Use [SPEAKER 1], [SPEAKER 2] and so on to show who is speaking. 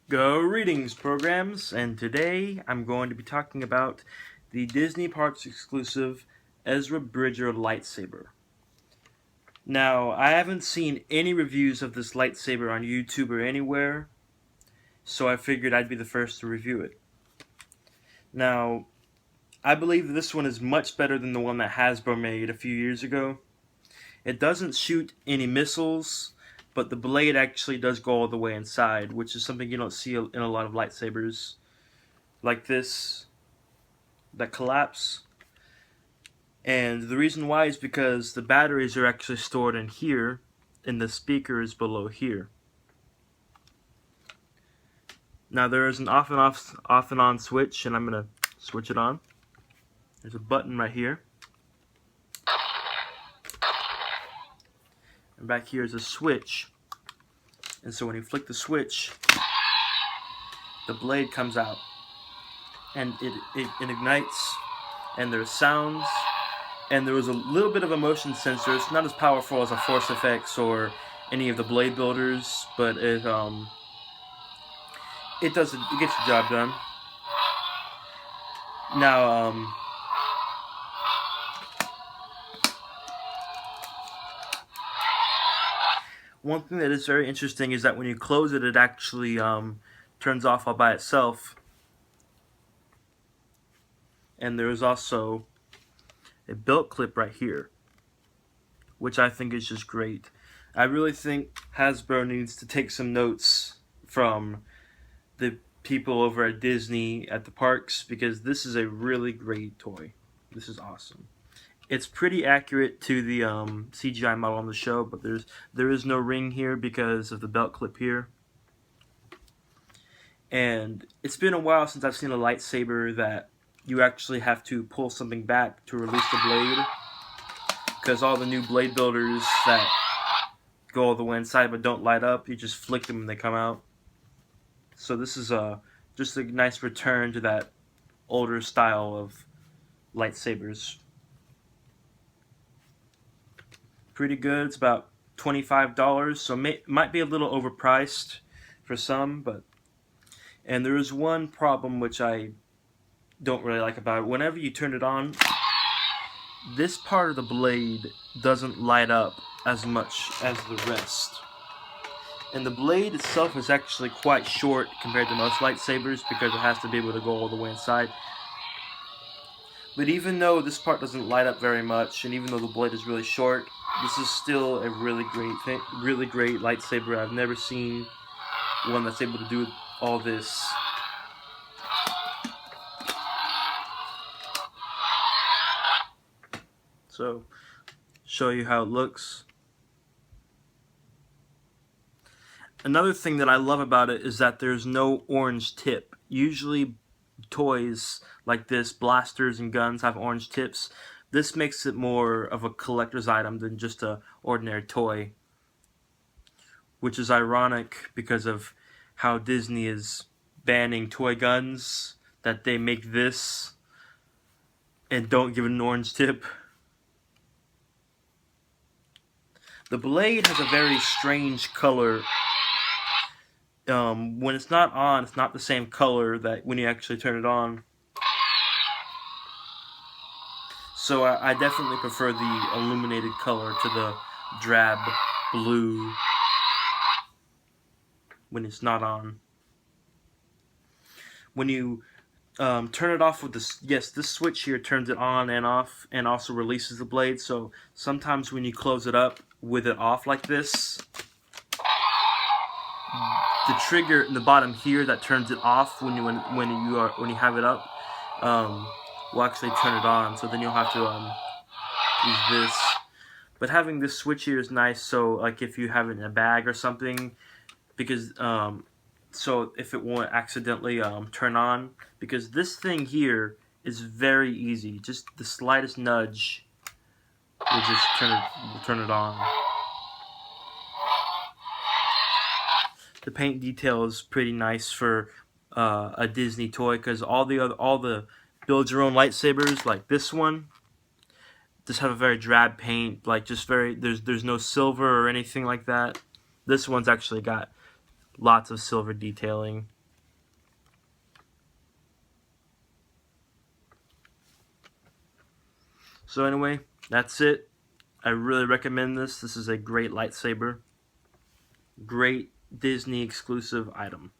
[SPEAKER 1] Greetings, programs, and today I'm going to be talking about the Disney Parks exclusive Ezra Bridger lightsaber. Now, I haven't seen any reviews of this lightsaber on YouTube or anywhere, so I figured I'd be the first to review it. Now, I believe this one is much better than the one that Hasbro made a few years ago. It doesn't shoot any missiles, but the blade actually does go all the way inside, which is something you don't see in a lot of lightsabers like this that collapse. And the reason why is because the batteries are actually stored in here, and the speaker is below here. Now there is an off and on switch, and I'm gonna switch it on. There's a button right here, and back here is a switch. And so when you flick the switch, the blade comes out, and it ignites, and there's sounds. And there was a little bit of a motion sensor. It's not as powerful as a Force FX or any of the blade builders, but it gets the job done. Now, one thing that is very interesting is that when you close it, it actually turns off all by itself. And there is also a belt clip right here, which I think is just great. I really think Hasbro needs to take some notes from the people over at Disney at the parks, because this is a really great toy. This is awesome. It's pretty accurate to the CGI model on the show, but there is no ring here because of the belt clip here. And it's been a while since I've seen a lightsaber that you actually have to pull something back to release the blade, because all the new blade builders that go all the way inside but don't light up, you just flick them and they come out. So this is just a nice return to that older style of lightsabers. Pretty good. It's about $25, so might be a little overpriced for some, and there is one problem which I don't really like about it. Whenever you turn it on, this part of the blade doesn't light up as much as the rest. And the blade itself is actually quite short compared to most lightsabers because it has to be able to go all the way inside. But even though this part doesn't light up very much, and even though the blade is really short, this is still a really great lightsaber. I've never seen one that's able to do all this. So, show you how it looks. Another thing that I love about it is that there's no orange tip. Usually toys like this, blasters and guns, have orange tips. This makes it more of a collector's item than just an ordinary toy, which is ironic because of how Disney is banning toy guns, that they make this and don't give it an orange tip. The blade has a very strange color. When it's not on, it's not the same color that when you actually turn it on. So I definitely prefer the illuminated color to the drab blue when it's not on. When you turn it off with this, this switch here turns it on and off, and also releases the blade. So sometimes when you close it up with it off like this, the trigger in the bottom here that turns it off when you have it up will actually turn it on. So then you'll have to use this. But having this switch here is nice. So like if you have it in a bag or something, because so if it won't accidentally turn on, because this thing here is very easy. Just the slightest nudge will just turn it on. The paint detail is pretty nice for a Disney toy, because all the build your own lightsabers like this one just have a very drab paint, like just very there's no silver or anything like that. This one's actually got lots of silver detailing. So anyway, that's it. I really recommend this. This is a great lightsaber. Great Disney exclusive item.